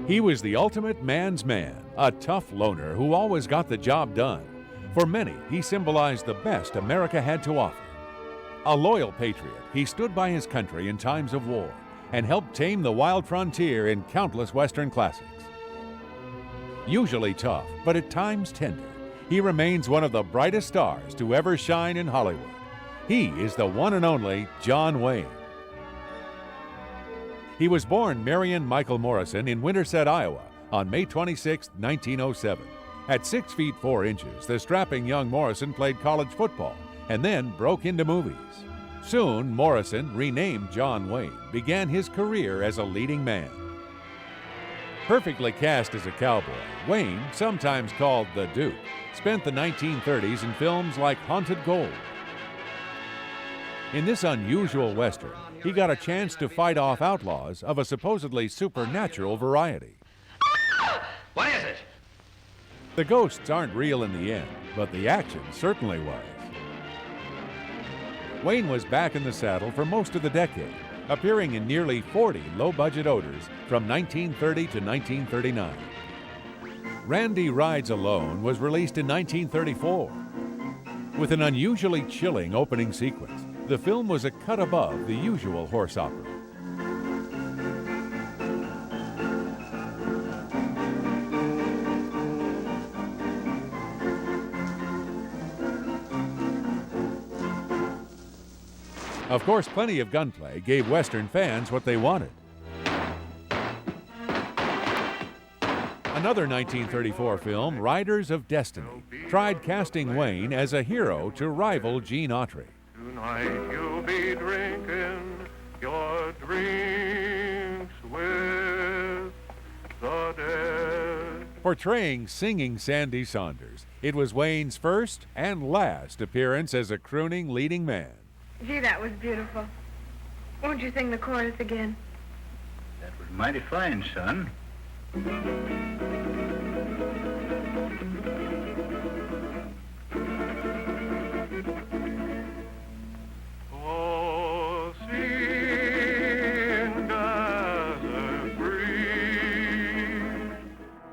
He was the ultimate man's man, a tough loner who always got the job done. For many, he symbolized the best America had to offer. A loyal patriot, he stood by his country in times of war and helped tame the wild frontier in countless Western classics. Usually tough, but at times tender, he remains one of the brightest stars to ever shine in Hollywood. He is the one and only John Wayne. He was born Marion Michael Morrison in Winterset, Iowa on May 26, 1907. At 6 feet 4 inches, the strapping young Morrison played college football and then broke into movies. Soon, Morrison, renamed John Wayne, began his career as a leading man. Perfectly cast as a cowboy, Wayne, sometimes called the Duke, spent the 1930s in films like Haunted Gold. In this unusual Western, he got a chance to fight off outlaws of a supposedly supernatural variety. What is it? The ghosts aren't real in the end, but the action certainly was. Wayne was back in the saddle for most of the decade, appearing in nearly 40 low-budget odors from 1930 to 1939. Randy Rides Alone was released in 1934. With an unusually chilling opening sequence, the film was a cut above the usual horse opera. Of course, plenty of gunplay gave Western fans what they wanted. Another 1934 film, Riders of Destiny, tried casting Wayne as a hero to rival Gene Autry. Tonight you'll be drinking your drinks with the dead. Portraying singing Sandy Saunders, it was Wayne's first and last appearance as a crooning leading man. Gee, that was beautiful. Won't you sing the chorus again? That was mighty fine, son. Oh, sing desert breeze.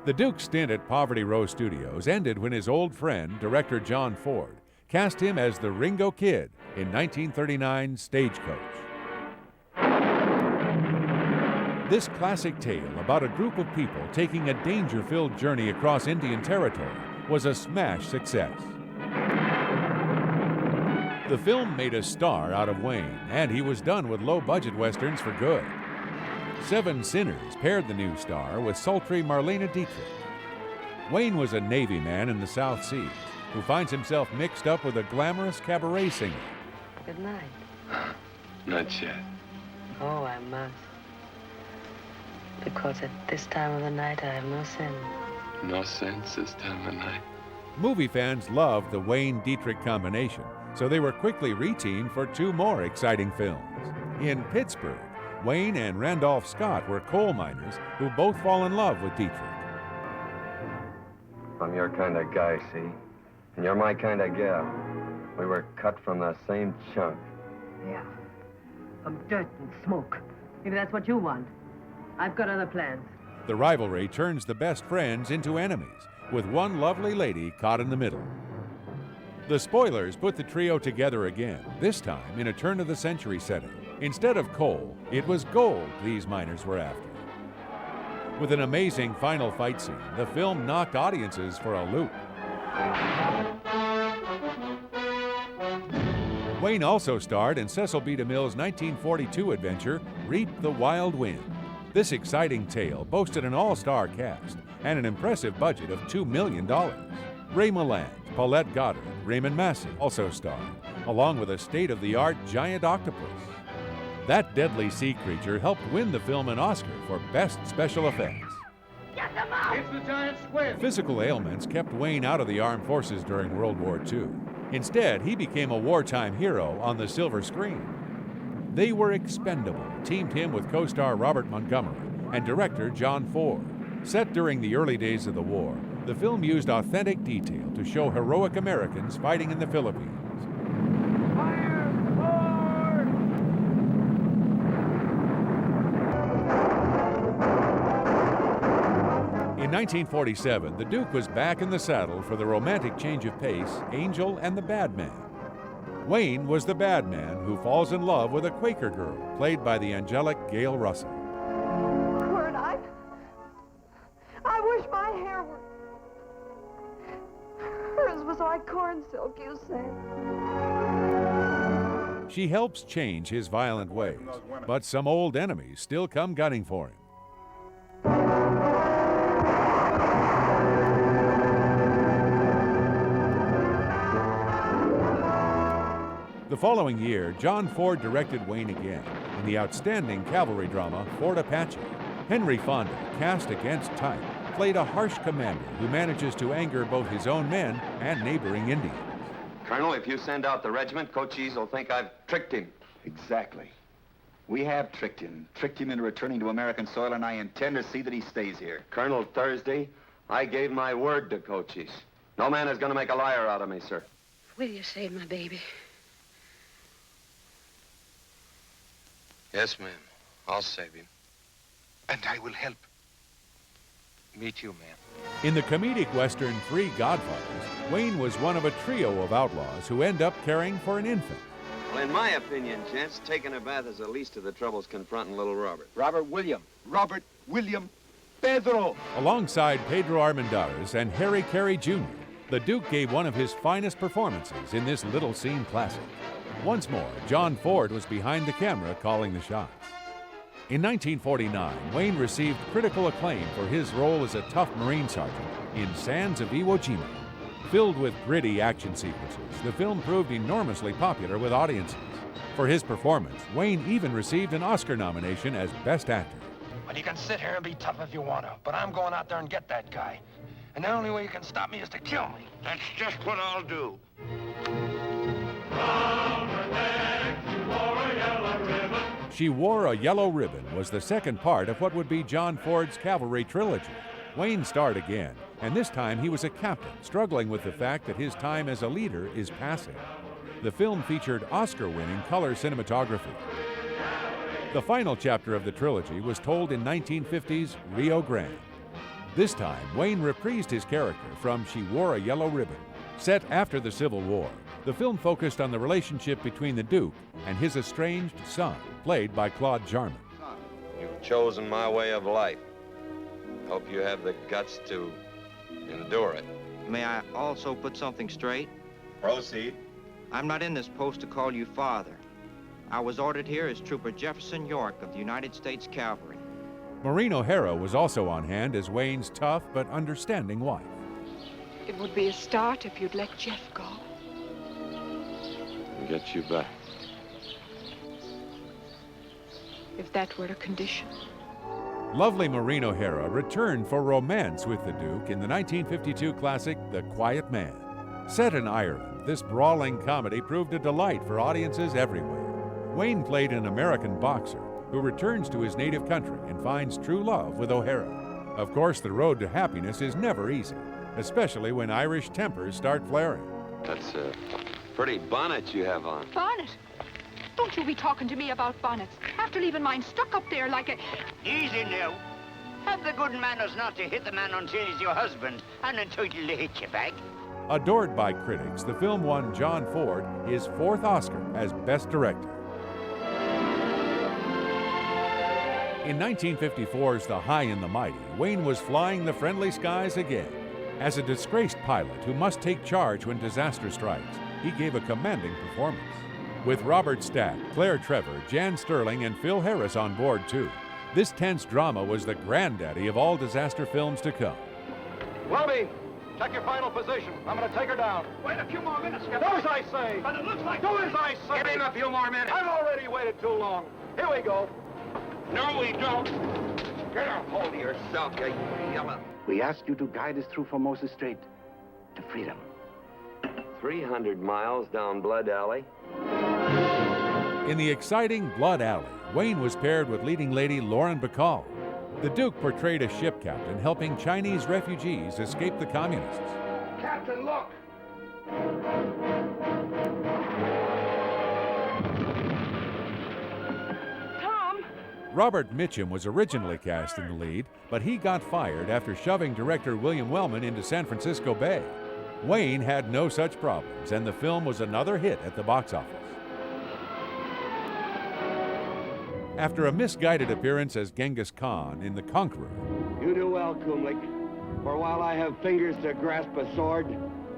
The Duke's stint at Poverty Row Studios ended when his old friend, director John Ford, cast him as the Ringo Kid in 1939's Stagecoach. This classic tale about a group of people taking a danger-filled journey across Indian territory was a smash success. The film made a star out of Wayne, and he was done with low-budget westerns for good. Seven Sinners paired the new star with sultry Marlene Dietrich. Wayne was a Navy man in the South Seas who finds himself mixed up with a glamorous cabaret singer. Good night. Not yet. Oh, I must. Because at this time of the night, I have no sin. No sense this time of night. Movie fans loved the Wayne-Dietrich combination, so they were quickly reteamed for two more exciting films. In Pittsburgh, Wayne and Randolph Scott were coal miners who both fall in love with Dietrich. I'm your kind of guy, see? And you're my kind of gal. We were cut from the same chunk. Yeah. From dirt and smoke. Maybe that's what you want. I've got other plans. The rivalry turns the best friends into enemies, with one lovely lady caught in the middle. The spoilers put the trio together again, this time in a turn-of-the-century setting. Instead of coal, it was gold these miners were after. With an amazing final fight scene, the film knocked audiences for a loop. Wayne also starred in Cecil B. DeMille's 1942 adventure, Reap the Wild Wind. This exciting tale boasted an all-star cast and an impressive budget of $2 million. Ray Milland, Paulette Goddard, Raymond Massey also starred, along with a state-of-the-art giant octopus. That deadly sea creature helped win the film an Oscar for Best Special Effects. Get them out! It's the giant squid! Physical ailments kept Wayne out of the armed forces during World War II. Instead, he became a wartime hero on the silver screen. They Were Expendable teamed him with co-star Robert Montgomery and director John Ford. Set during the early days of the war, the film used authentic detail to show heroic Americans fighting in the Philippines. In 1947, the Duke was back in the saddle for the romantic change of pace, Angel and the Bad Man. Wayne was the bad man who falls in love with a Quaker girl, played by the angelic Gail Russell. Word, I wish my hair were... Hers was like corn silk, you say. She helps change his violent ways, but some old enemies still come gunning for him. The following year, John Ford directed Wayne again in the outstanding cavalry drama Fort Apache. Henry Fonda, cast against type, played a harsh commander who manages to anger both his own men and neighboring Indians. Colonel, if you send out the regiment, Cochise will think I've tricked him. Exactly. We have tricked him into returning to American soil, and I intend to see that he stays here. Colonel, Thursday, I gave my word to Cochise. No man is going to make a liar out of me, sir. Will you save my baby? Yes, ma'am. I'll save him. And I will help. Me too, ma'am. In the comedic western Three Godfathers, Wayne was one of a trio of outlaws who end up caring for an infant. Well, in my opinion, gents, taking a bath is the least of the troubles confronting little Robert. Robert William Pedro. Alongside Pedro Armendariz and Harry Carey Jr., the Duke gave one of his finest performances in this little scene classic. Once more, John Ford was behind the camera calling the shots. In 1949, Wayne received critical acclaim for his role as a tough Marine sergeant in Sands of Iwo Jima. Filled with gritty action sequences, the film proved enormously popular with audiences. For his performance, Wayne even received an Oscar nomination as Best Actor. Well, you can sit here and be tough if you want to, but I'm going out there and get that guy. And the only way you can stop me is to kill me. That's just what I'll do. She Wore a Yellow Ribbon was the second part of what would be John Ford's cavalry trilogy. Wayne starred again, and this time he was a captain, struggling with the fact that his time as a leader is passing. The film featured Oscar-winning color cinematography. The final chapter of the trilogy was told in 1950's Rio Grande. This time, Wayne reprised his character from She Wore a Yellow Ribbon. Set after the Civil War, the film focused on the relationship between the Duke and his estranged son, played by Claude Jarman. You've chosen my way of life. Hope you have the guts to endure it. May I also put something straight? Proceed. I'm not in this post to call you father. I was ordered here as Trooper Jefferson York of the United States Cavalry. Maureen O'Hara was also on hand as Wayne's tough but understanding wife. It would be a start if you'd let Jeff go. I'll get you back. If that were a condition. Lovely Maureen O'Hara returned for romance with the Duke in the 1952 classic The Quiet Man. Set in Ireland, this brawling comedy proved a delight for audiences everywhere. Wayne played an American boxer who returns to his native country and finds true love with O'Hara. Of course, the road to happiness is never easy, especially when Irish tempers start flaring. That's a pretty bonnet you have on. Bonnet? Don't you be talking to me about bonnets. After leaving mine stuck up there like a... Easy now. Have the good manners not to hit the man until he's your husband and entitled to hit you back. Adored by critics, the film won John Ford his fourth Oscar as Best Director. In 1954's The High and the Mighty, Wayne was flying the friendly skies again. As a disgraced pilot who must take charge when disaster strikes, he gave a commanding performance. With Robert Stack, Claire Trevor, Jan Sterling, and Phil Harris on board too, this tense drama was the granddaddy of all disaster films to come. Welby, check your final position. I'm going to take her down. Wait a few more minutes, Skipper. Do as I say. But it looks like... Do as I say. Give him a few more minutes. I've already waited too long. Here we go. No, we don't. Get a hold of yourself, you yellow. We ask you to guide us through Formosa Strait to freedom. 300 miles down Blood Alley. In the exciting Blood Alley, Wayne was paired with leading lady Lauren Bacall. The Duke portrayed a ship captain helping Chinese refugees escape the communists. Captain, look. Tom! Robert Mitchum was originally cast in the lead, but he got fired after shoving director William Wellman into San Francisco Bay. Wayne had no such problems, and the film was another hit at the box office. After a misguided appearance as Genghis Khan in The Conqueror, you do well, Kumlik, for while I have fingers to grasp a sword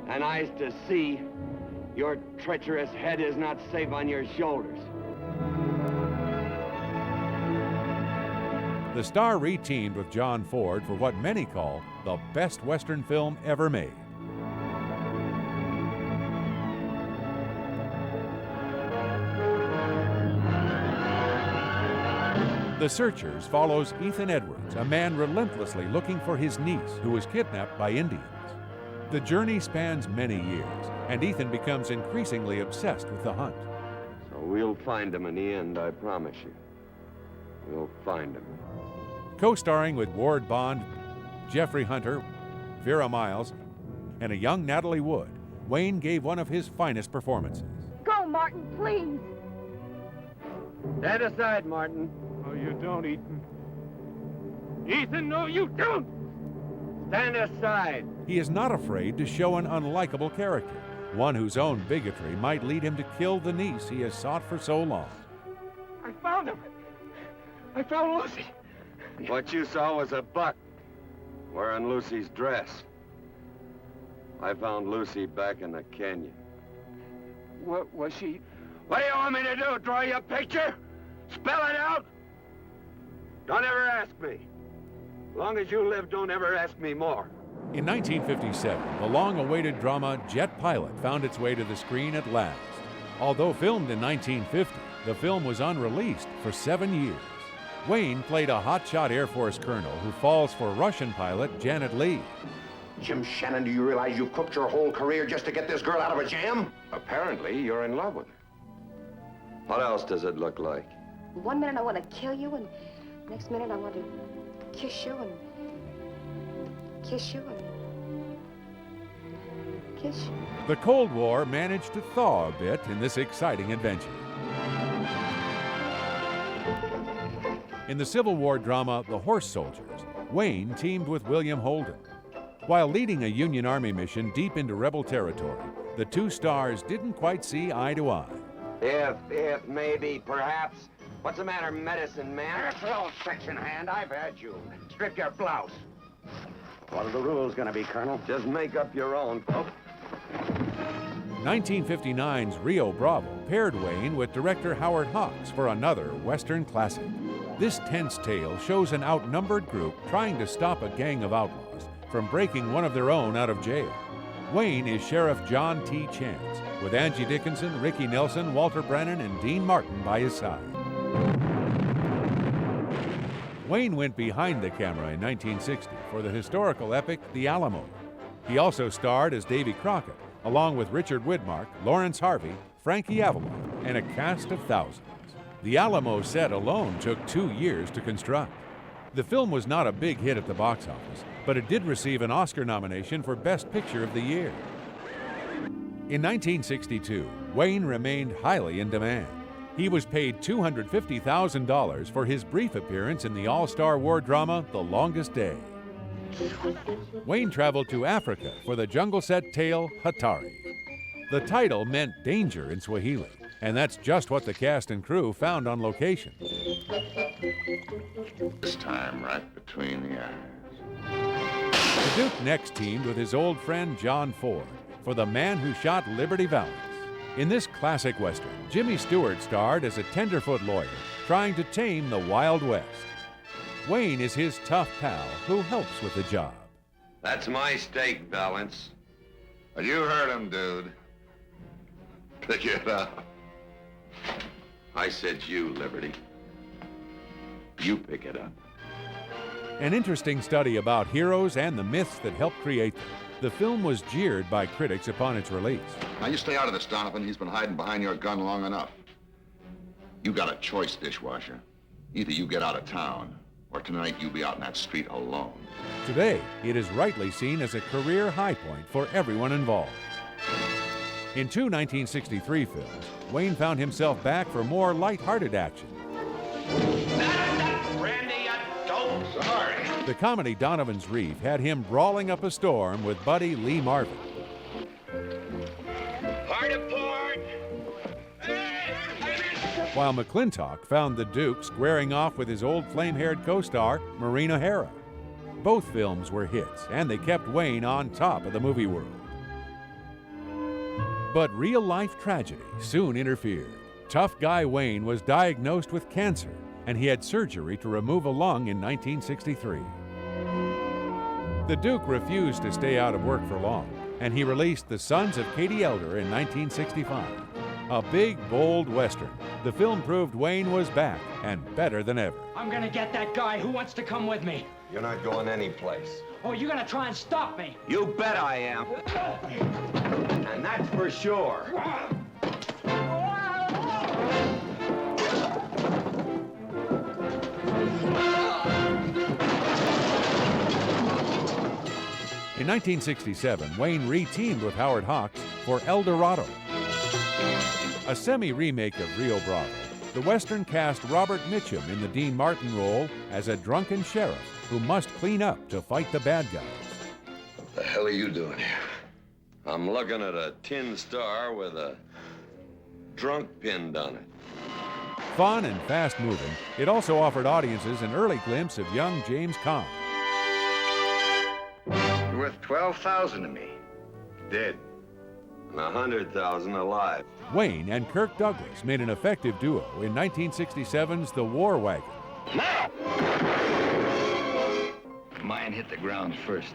and eyes to see, your treacherous head is not safe on your shoulders. the star re-teamed with John Ford for what many call the best Western film ever made. The Searchers follows Ethan Edwards, a man relentlessly looking for his niece who was kidnapped by Indians. The journey spans many years, and Ethan becomes increasingly obsessed with the hunt. So we'll find him in the end, I promise you. We'll find him. Co-starring with Ward Bond, Jeffrey Hunter, Vera Miles, and a young Natalie Wood, Wayne gave one of his finest performances. Go, Martin, please. Stand aside, Martin. Oh, you don't, Ethan. Ethan, no, you don't! Stand aside. He is not afraid to show an unlikable character, one whose own bigotry might lead him to kill the niece he has sought for so long. I found him. I found Lucy. What you saw was a buck wearing Lucy's dress. I found Lucy back in the canyon. What was she? What do you want me to do? Draw you a picture? Spell it out? Don't ever ask me. As long as you live, don't ever ask me more. In 1957, the long-awaited drama Jet Pilot found its way to the screen at last. Although filmed in 1950, the film was unreleased for 7 years. Wayne played a hotshot Air Force colonel who falls for Russian pilot Janet Leigh. Jim Shannon, do you realize you cooked your whole career just to get this girl out of a jam? Apparently, you're in love with her. What else does it look like? One minute I want to kill you, and next minute I want to kiss you and kiss you and kiss you. The Cold War managed to thaw a bit in this exciting adventure. In the Civil War drama The Horse Soldiers, Wayne teamed with William Holden. While leading a Union Army mission deep into rebel territory, the two stars didn't quite see eye to eye. If, maybe, perhaps. What's the matter, medicine man? Hello, section hand. I've had you. Strip your blouse. What are the rules gonna be, Colonel? Just make up your own. Oh. 1959's Rio Bravo paired Wayne with director Howard Hawks for another Western classic. This tense tale shows an outnumbered group trying to stop a gang of outlaws from breaking one of their own out of jail. Wayne is Sheriff John T. Chance, with Angie Dickinson, Ricky Nelson, Walter Brennan, and Dean Martin by his side. Wayne went behind the camera in 1960 for the historical epic The Alamo. He also starred as Davy Crockett, along with Richard Widmark, Lawrence Harvey, Frankie Avalon, and a cast of thousands. The Alamo set alone took 2 years to construct. The film was not a big hit at the box office, but it did receive an Oscar nomination for Best Picture of the Year. In 1962, Wayne remained highly in demand. He was paid $250,000 for his brief appearance in the all-star war drama The Longest Day. Wayne traveled to Africa for the jungle set tale Hatari. The title meant danger in Swahili, and that's just what the cast and crew found on location. This time, right between the eyes. The Duke next teamed with his old friend John Ford for The Man Who Shot Liberty Valance. In this classic Western, Jimmy Stewart starred as a tenderfoot lawyer trying to tame the Wild West. Wayne is his tough pal who helps with the job. That's my steak, Valance. Well, you heard him, dude. Pick it up. I said you, Liberty. You pick it up. An interesting study about heroes and the myths that helped create them. The film was jeered by critics upon its release. Now, you stay out of this, Donovan. He's been hiding behind your gun long enough. You got a choice, dishwasher. Either you get out of town, or tonight you'll be out in that street alone. Today, it is rightly seen as a career high point for everyone involved. In 2 1963 films, Wayne found himself back for more light-hearted action. The comedy Donovan's Reef had him brawling up a storm with buddy Lee Marvin. Hard apart! While McClintock found the Duke squaring off with his old flame-haired co-star, Maureen O'Hara. Both films were hits, and they kept Wayne on top of the movie world. But real-life tragedy soon interfered. Tough guy Wayne was diagnosed with cancer, and he had surgery to remove a lung in 1963. The Duke refused to stay out of work for long, and he released The Sons of Katie Elder in 1965. A big, bold Western. The film proved Wayne was back, and better than ever. I'm gonna get that guy. Who wants to come with me? You're not going anyplace. Oh, you're gonna try and stop me? You bet I am. And that's for sure. In 1967, Wayne re-teamed with Howard Hawks for El Dorado. A semi-remake of Rio Bravo, the Western cast Robert Mitchum in the Dean Martin role as a drunken sheriff who must clean up to fight the bad guys. What the hell are you doing here? I'm looking at a tin star with a drunk pinned on it. Fun and fast-moving, it also offered audiences an early glimpse of young James Caan. You're worth $12,000 to me. Dead. And 100,000 alive. Wayne and Kirk Douglas made an effective duo in 1967's The War Wagon. Now! Mine hit the ground first.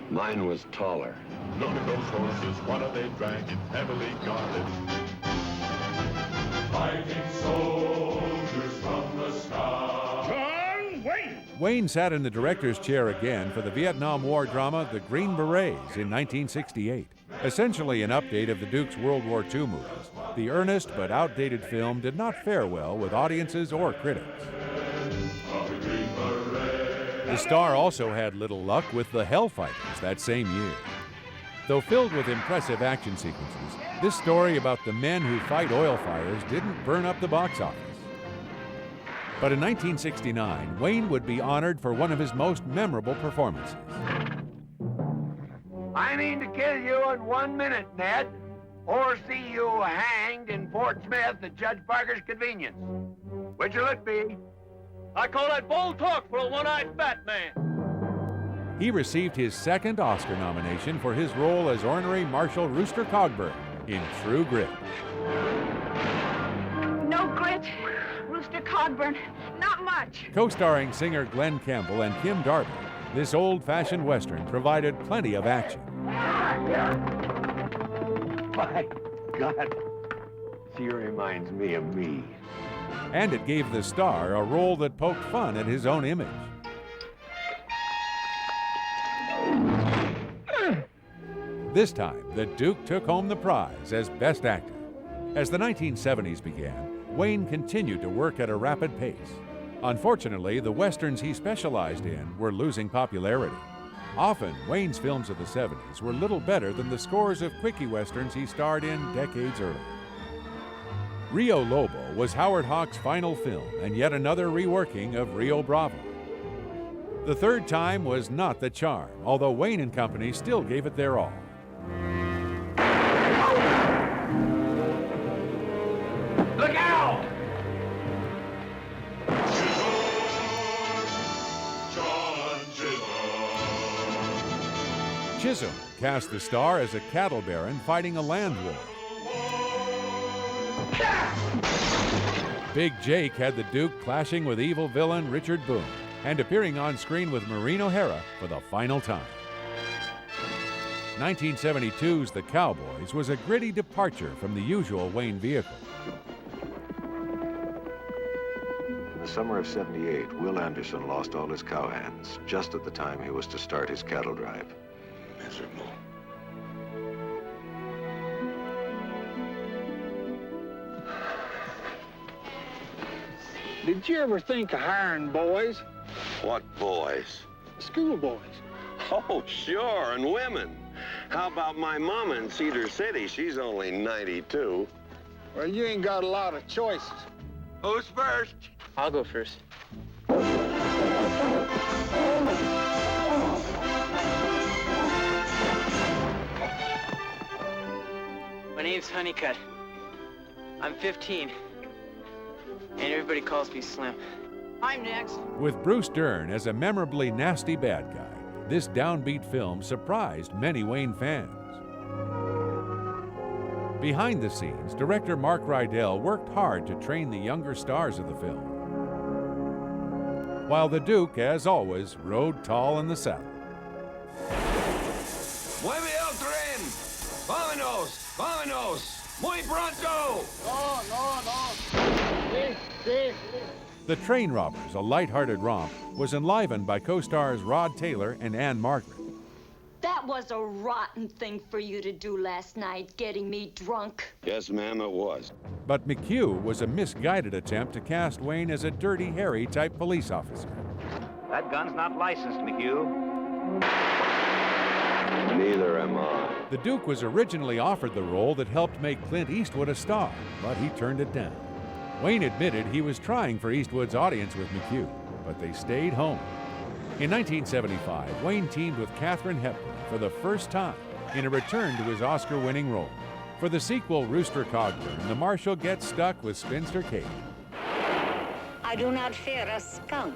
Mine was taller. Look at those horses, what are they dragging? Heavily guarded. Fighting soldiers from the sky. John Wayne! Wayne sat in the director's chair again for the Vietnam War drama The Green Berets in 1968. Essentially an update of the Duke's World War II movies, the earnest but outdated film did not fare well with audiences or critics. The star also had little luck with The Hellfighters that same year. Though filled with impressive action sequences, this story about the men who fight oil fires didn't burn up the box office. But in 1969, Wayne would be honored for one of his most memorable performances. I mean to kill you in 1 minute, Ned, or see you hanged in Fort Smith at Judge Parker's convenience. Which will it be? I call that bold talk for a one-eyed fat man. He received his second Oscar nomination for his role as ornery Marshal Rooster Cogburn in True Grit. No grit, Rooster Cogburn, not much. Co-starring singer Glenn Campbell and Kim Darby, this old-fashioned Western provided plenty of action. My God, she reminds me of me. And it gave the star a role that poked fun at his own image. This time, the Duke took home the prize as Best Actor. As the 1970s began, Wayne continued to work at a rapid pace. Unfortunately, the westerns he specialized in were losing popularity. Often, Wayne's films of the 70s were little better than the scores of quickie westerns he starred in decades earlier. Rio Lobo was Howard Hawks' final film and yet another reworking of Rio Bravo. The third time was not the charm, although Wayne and company still gave it their all. Look out! Chisholm cast the star as a cattle baron fighting a land war. Big Jake had the Duke clashing with evil villain Richard Boone and appearing on screen with Maureen O'Hara for the final time. 1972's The Cowboys was a gritty departure from the usual Wayne vehicle. In the summer of '78, Will Anderson lost all his cowhands just at the time he was to start his cattle drive. Miserable. Did you ever think of hiring boys? What boys? School boys. Oh, sure, and women. How about my mama in Cedar City? She's only 92. Well, you ain't got a lot of choices. Who's first? I'll go first. My name's Honeycutt. I'm 15. And everybody calls me Slim. I'm next. With Bruce Dern as a memorably nasty bad guy, this downbeat film surprised many Wayne fans. Behind the scenes, director Mark Rydell worked hard to train the younger stars of the film, while the Duke, as always, rode tall in the saddle. Mueve el tren! Vámonos! Vámonos! Muy pronto! No, no, no. The Train Robbers, a light-hearted romp, was enlivened by co-stars Rod Taylor and Anne Margaret. That was a rotten thing for you to do last night, getting me drunk. Yes, ma'am, it was. But McHugh was a misguided attempt to cast Wayne as a Dirty Harry-type police officer. That gun's not licensed, McHugh. Neither am I. The Duke was originally offered the role that helped make Clint Eastwood a star, but he turned it down. Wayne admitted he was trying for Eastwood's audience with McHugh, but they stayed home. In 1975, Wayne teamed with Katharine Hepburn for the first time in a return to his Oscar-winning role. For the sequel, Rooster Cogburn, the Marshal gets stuck with Spinster Kate. I do not fear a skunk.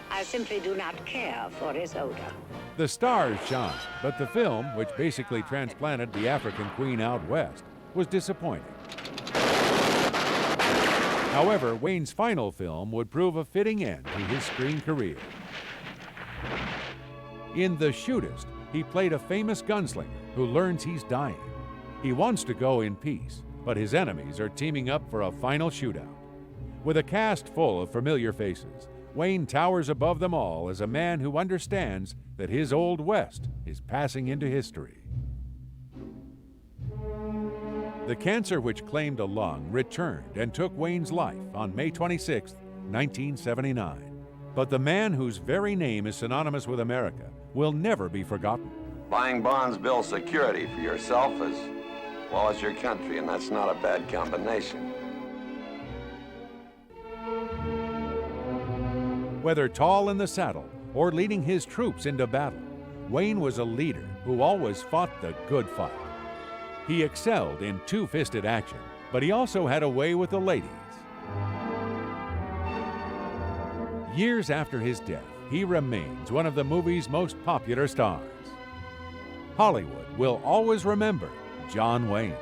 I simply do not care for his odor. The stars shone, but the film, which basically transplanted the African queen out west, was disappointing. However, Wayne's final film would prove a fitting end to his screen career. In The Shootist, he played a famous gunslinger who learns he's dying. He wants to go in peace, but his enemies are teaming up for a final shootout. With a cast full of familiar faces, Wayne towers above them all as a man who understands that his Old West is passing into history. The cancer which claimed a lung returned and took Wayne's life on May 26, 1979. But the man whose very name is synonymous with America will never be forgotten. Buying bonds builds security for yourself as well as your country, and that's not a bad combination. Whether tall in the saddle or leading his troops into battle, Wayne was a leader who always fought the good fight. He excelled in two-fisted action, but he also had a way with the ladies. Years after his death, he remains one of the movie's most popular stars. Hollywood will always remember John Wayne.